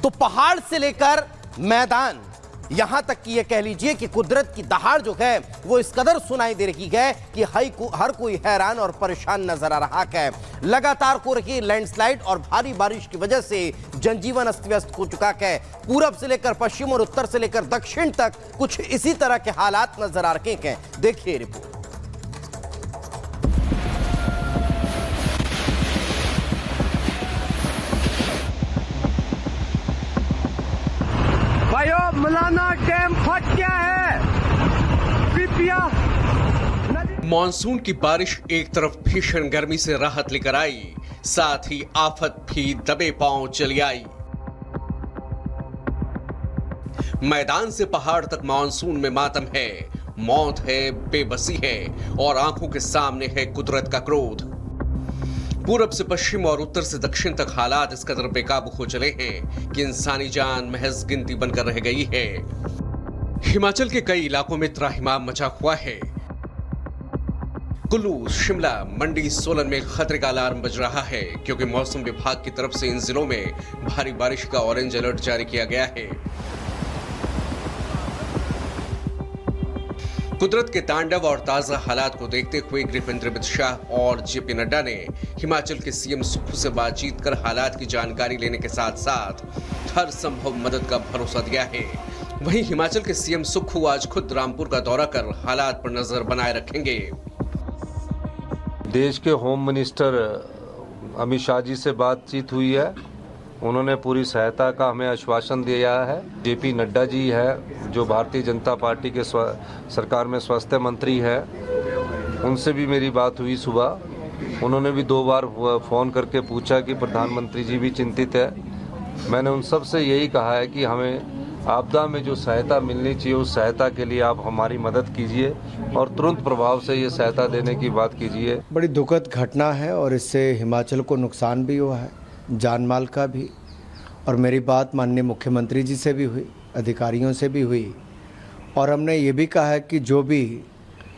तो पहाड़ से लेकर मैदान, यहां तक कि यह कह लीजिए कि कुदरत की दहाड़ जो है वो इस कदर सुनाई दे रही है कि हर कोई हैरान और परेशान नजर आ रहा है। लगातार हो रही लैंडस्लाइड और भारी बारिश की वजह से जनजीवन अस्त व्यस्त हो चुका है। पूरब से लेकर पश्चिम और उत्तर से लेकर दक्षिण तक कुछ इसी तरह के हालात नजर आ रहे हैं। देखिए रिपोर्ट। भाइयों, मलाना डैम फट गया है, कृपया। मॉनसून की बारिश एक तरफ भीषण गर्मी से राहत लेकर आई, साथ ही आफत भी दबे पांव चली आई। मैदान से पहाड़ तक मॉनसून में मातम है, मौत है, बेबसी है और आंखों के सामने है कुदरत का क्रोध। पूरब से पश्चिम और उत्तर से दक्षिण तक हालात इस कदर बेकाबू हो चले हैं कि इंसानी जान महज गिनती बनकर रह गई है। हिमाचल के कई इलाकों में त्राहिमाम मचा हुआ है। कुल्लू, शिमला, मंडी, सोलन में खतरे का अलार्म बज रहा है क्योंकि मौसम विभाग की तरफ से इन जिलों में भारी बारिश का ऑरेंज अलर्ट जारी किया गया है। कुदरत के तांडव और ताजा हालात को देखते हुए गृहमंत्री अमित शाह और जेपी नड्डा ने हिमाचल के सीएम सुक्खू से बातचीत कर हालात की जानकारी लेने के साथ साथ हर संभव मदद का भरोसा दिया है। वहीं हिमाचल के सीएम सुक्खू आज खुद रामपुर का दौरा कर हालात पर नजर बनाए रखेंगे। देश के होम मिनिस्टर अमित शाह जी से बातचीत हुई है, उन्होंने पूरी सहायता का हमें आश्वासन दिया है। जेपी नड्डा जी है जो भारतीय जनता पार्टी के सरकार में स्वास्थ्य मंत्री है, उनसे भी मेरी बात हुई सुबह। उन्होंने भी 2 बार फ़ोन करके पूछा कि प्रधानमंत्री जी भी चिंतित है। मैंने उन सब से यही कहा है कि हमें आपदा में जो सहायता मिलनी चाहिए उस सहायता के लिए आप हमारी मदद कीजिए और तुरंत प्रभाव से ये सहायता देने की बात कीजिए। बड़ी दुखद घटना है और इससे हिमाचल को नुकसान भी हुआ है, जान माल का भी। और मेरी बात माननीय मुख्यमंत्री जी से भी हुई, अधिकारियों से भी हुई और हमने ये भी कहा है कि जो भी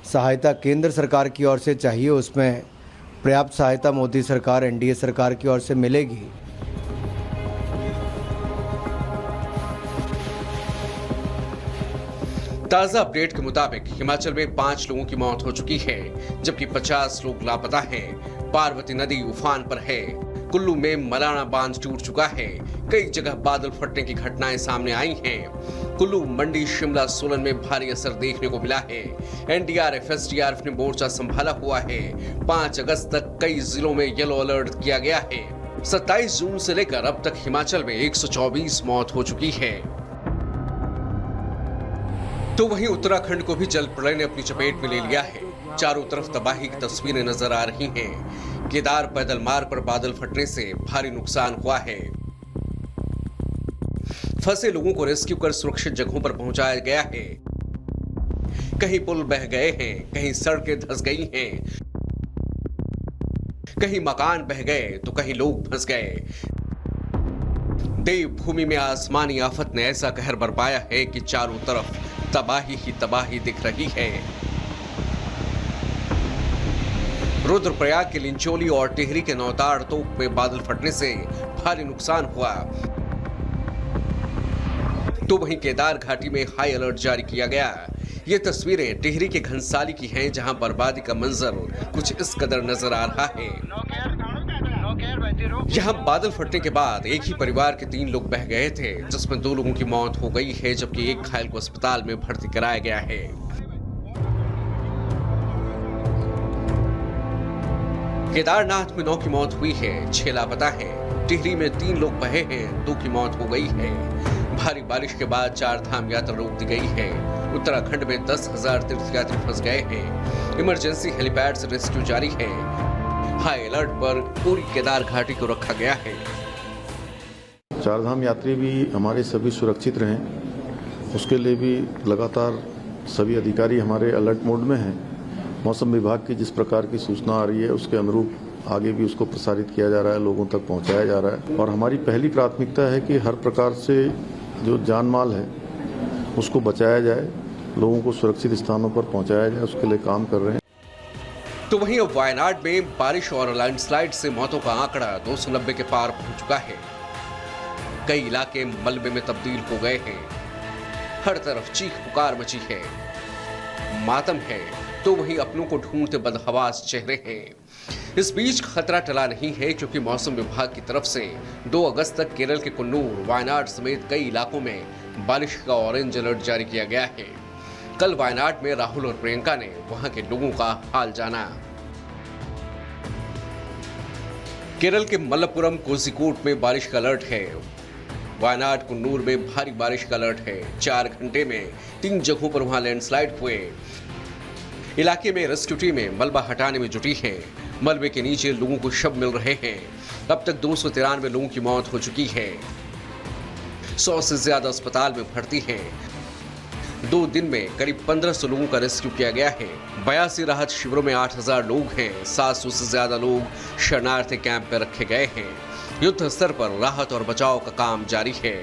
सहायता केंद्र सरकार की ओर से चाहिए उसमें पर्याप्त सहायता मोदी सरकार, एनडीए सरकार की ओर से मिलेगी। ताजा अपडेट के मुताबिक हिमाचल में 5 लोगों की मौत हो चुकी है जबकि 50 लोग लापता हैं। पार्वती नदी उफान पर है। कुल्लू में मलाना बांध टूट चुका है। कई जगह बादल फटने की घटनाएं सामने आई हैं। कुल्लू, मंडी, शिमला, सोलन में भारी असर देखने को मिला है। एनडीआरएफ, एसडीआरएफ ने मोर्चा संभाला हुआ है। 5 अगस्त तक कई जिलों में येलो अलर्ट किया गया है। 27 जून से लेकर अब तक हिमाचल में 124 मौत हो चुकी है। तो वहीं उत्तराखंड को भी जल प्रलय ने अपनी चपेट में ले लिया है। चारों तरफ तबाही की तस्वीरें नजर आ रही हैं। केदार पैदल मार्ग पर बादल फटने से भारी नुकसान हुआ है। फंसे लोगों को रेस्क्यू कर सुरक्षित जगहों पर पहुंचाया गया है। कहीं पुल बह गए हैं, कहीं सड़कें धंस गई हैं, कहीं मकान बह गए तो कहीं लोग फंस गए। देवभूमि में आसमानी आफत ने ऐसा कहर बरपाया है कि चारों तरफ तबाही ही तबाही दिख रही है। रुद्रप्रयाग के लिंचोली और टिहरी के नौताड़ तोप में बादल फटने से भारी नुकसान हुआ। तो वहीं केदार घाटी में हाई अलर्ट जारी किया गया। ये तस्वीरें टिहरी के घनसाली की हैं जहां बर्बादी का मंजर कुछ इस कदर नजर आ रहा है। यहां बादल फटने के बाद एक ही परिवार के 3 लोग बह गए थे जिसमें 2 लोगों की मौत हो गई है जबकि एक घायल को अस्पताल में भर्ती कराया गया है। केदारनाथ में 9 की मौत हुई है, 6 लापता हैं। टिहरी में 3 लोग बहे हैं, 2 की मौत हो गई है। भारी बारिश के बाद 4 धाम यात्रा रोक दी गई है। उत्तराखंड में 10,000 तीर्थयात्री फंस गए हैं। इमरजेंसी हेलीपैड से रेस्क्यू जारी है। हाई अलर्ट पर पूरी केदार घाटी को रखा गया है। 4 धाम यात्री भी हमारे सभी सुरक्षित रहें, उसके लिए भी लगातार सभी अधिकारी हमारे अलर्ट मोड में हैं। मौसम विभाग की जिस प्रकार की सूचना आ रही है उसके अनुरूप आगे भी उसको प्रसारित किया जा रहा है, लोगों तक पहुंचाया जा रहा है। और हमारी पहली प्राथमिकता है कि हर प्रकार से जो जान माल है उसको बचाया जाए, लोगों को सुरक्षित स्थानों पर पहुंचाया जाए, उसके लिए काम कर रहे हैं। तो वहीं अब वायनाड में बारिश और लैंडस्लाइड से मौतों का आंकड़ा 290 के पार पहुंच चुका है। कई इलाके मलबे में तब्दील हो गए हैं। हर तरफ चीख पुकार मची है, मातम है, तो वहीं अपनों को ढूंढते बदहवास चेहरे हैं। इस बीच खतरा टला नहीं है, क्योंकि मौसम विभाग की तरफ से 2 अगस्त तक केरल के कुन्नूर, वायनाड समेत कई इलाकों में बारिश का ऑरेंज अलर्ट जारी किया गया है। कल वायनाड में राहुल और प्रियंका ने वहां के लोगों का हाल जाना। केरल के मलप्पुरम, कोझिकोड में बारिश का अलर्ट है। वायनाड, कुन्नूर में भारी बारिश का अलर्ट है। 4 घंटे में 3 जगहों पर वहां लैंडस्लाइड हुए। इलाके में रेस्क्यू टीमें मलबा हटाने में जुटी हैं। मलबे के नीचे लोगों को शव मिल रहे हैं। अब तक 293 लोगों की मौत हो चुकी है। 100 से ज्यादा अस्पताल में भर्ती हैं। 2 दिन में करीब 1500 लोगों का रेस्क्यू किया गया है। 82 राहत शिविरों में 8000 लोग हैं। 700 से ज्यादा लोग शरणार्थी कैंप में रखे गए हैं। युद्ध स्तर पर राहत और बचाव का काम जारी है।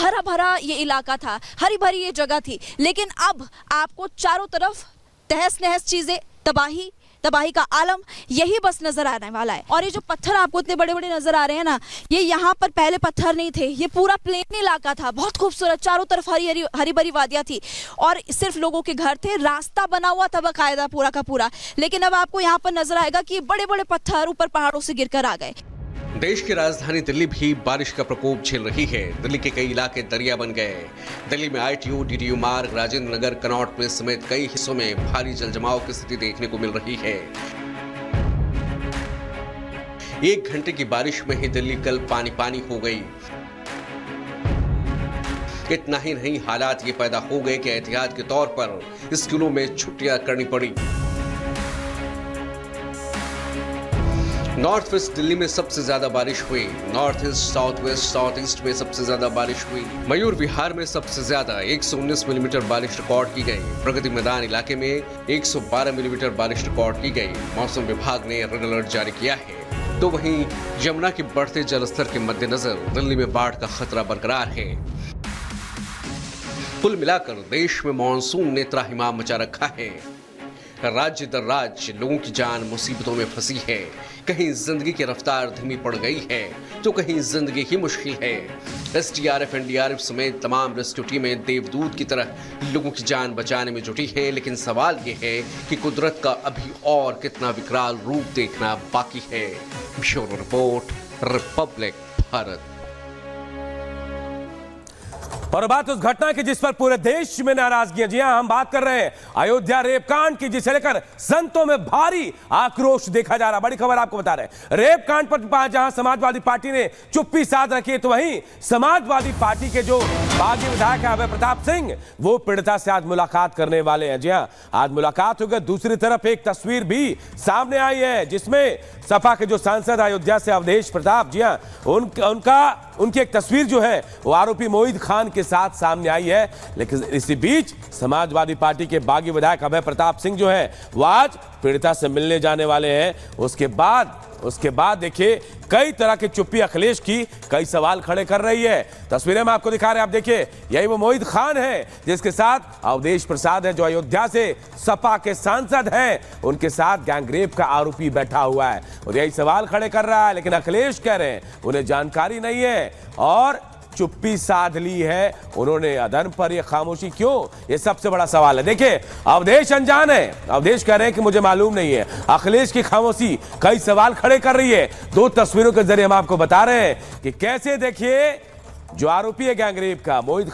हरा भरा ये इलाका था, हरी भरी ये जगह थी, लेकिन अब आपको चारों तरफ तहस नहस चीजें, तबाही का आलम यही बस नजर आने वाला है। और ये जो पत्थर आपको इतने बड़े बड़े नजर आ रहे हैं ना, ये यहाँ पर पहले पत्थर नहीं थे, ये पूरा प्लेन इलाका था, बहुत खूबसूरत, चारों तरफ हरी भरी वादियां थी और सिर्फ लोगों के घर थे। रास्ता बना हुआ था बाकायदा पूरा का पूरा, लेकिन अब आपको यहाँ पर नजर आएगा कि बड़े बड़े पत्थर ऊपर पहाड़ों से गिरकर आ गए। देश की राजधानी दिल्ली भी बारिश का प्रकोप झेल रही है। दिल्ली के कई इलाके दरिया बन गए। दिल्ली में ITO, DDU मार्ग, राजेंद्र नगर, कनॉट प्लेस समेत कई हिस्सों में भारी जलजमाव की स्थिति देखने को मिल रही है। 1 घंटे की बारिश में ही दिल्ली कल पानी पानी हो गई। इतना ही नहीं, हालात ये पैदा हो गए कि एहतियात के तौर पर स्कूलों में छुट्टियां करनी पड़ी। नॉर्थ वेस्ट दिल्ली में सबसे ज्यादा बारिश हुई। North east, south west, south east में सबसे ज्यादा बारिश हुई। मयूर विहार में सबसे ज्यादा 119 मिलीमीटर बारिश रिकॉर्ड की गई। प्रगति मैदान इलाके में 112 मिलीमीटर बारिश रिकॉर्ड की गई। मौसम विभाग ने रेड अलर्ट जारी किया है। तो वहीं यमुना के बढ़ते जलस्तर के मद्देनजर दिल्ली में बाढ़ का खतरा बरकरार है। कुल मिलाकर देश में मॉनसून ने त्राहिमाम मचा रखा है। राज्य दर राज्य लोगों की जान मुसीबतों में फंसी है। कहीं जिंदगी की रफ्तार धीमी पड़ गई है, तो कहीं जिंदगी ही मुश्किल है। SDRF, NDRF समेत तमाम रेस्क्यू टीमें देवदूत की तरह लोगों की जान बचाने में जुटी है। लेकिन सवाल ये है कि कुदरत का अभी और कितना विकराल रूप देखना बाकी है। Bureau report, Republic Bharat. और बात उस घटना की जिस पर पूरे देश में नाराजगी। जी हां, हम बात कर रहे हैं अयोध्या रेप कांड की, जिसे लेकर संतों में भारी आक्रोश देखा जा रहा। बड़ी खबर आपको बता रहे हैं, रेप कांड पर जहां समाजवादी पार्टी ने चुप्पी साध रखी है, तो वहीं समाजवादी पार्टी के जो बागी विधायक है अभय प्रताप सिंह, वो पीड़िता से आज मुलाकात करने वाले हैं। जी हां, आज मुलाकात होगी। दूसरी तरफ एक तस्वीर भी सामने आई है, जिसमें सपा के जो सांसद अयोध्या से अवधेश प्रताप, जी हां, उनकी एक तस्वीर जो है वो आरोपी मोहित खान के साथ सामने आई है। लेकिन इसी बीच समाजवादी पार्टी के बागी विधायक अभय प्रताप सिंह जो है वो आज पीड़िता से मिलने जाने वाले हैं। उसके बाद देखिए कई तरह की चुप्पी अखिलेश की कई सवाल खड़े कर रही है। तस्वीरें में आपको दिखा रहे हैं, आप देखिए, यही वो मोहित खान है जिसके साथ अवधेश प्रसाद है, जो अयोध्या से सपा के सांसद हैं, उनके साथ गैंगरेप का आरोपी बैठा हुआ है और यही सवाल खड़े कर रहा है। लेकिन अखिलेश कह रहे हैं उन्हें जानकारी नहीं है और चुप्पी साध ली है उन्होंने। अधर्म पर यह खामोशी क्यों, ये सबसे बड़ा सवाल है। देखिए, अवधेश अनजान है, अवधेश कह रहे हैं कि मुझे मालूम नहीं है। अखिलेश की खामोशी कई सवाल खड़े कर रही है। 2 तस्वीरों के जरिए हम आपको बता रहे हैं कि कैसे, देखिए, जो आरोपी है गैंगरेप का मोहित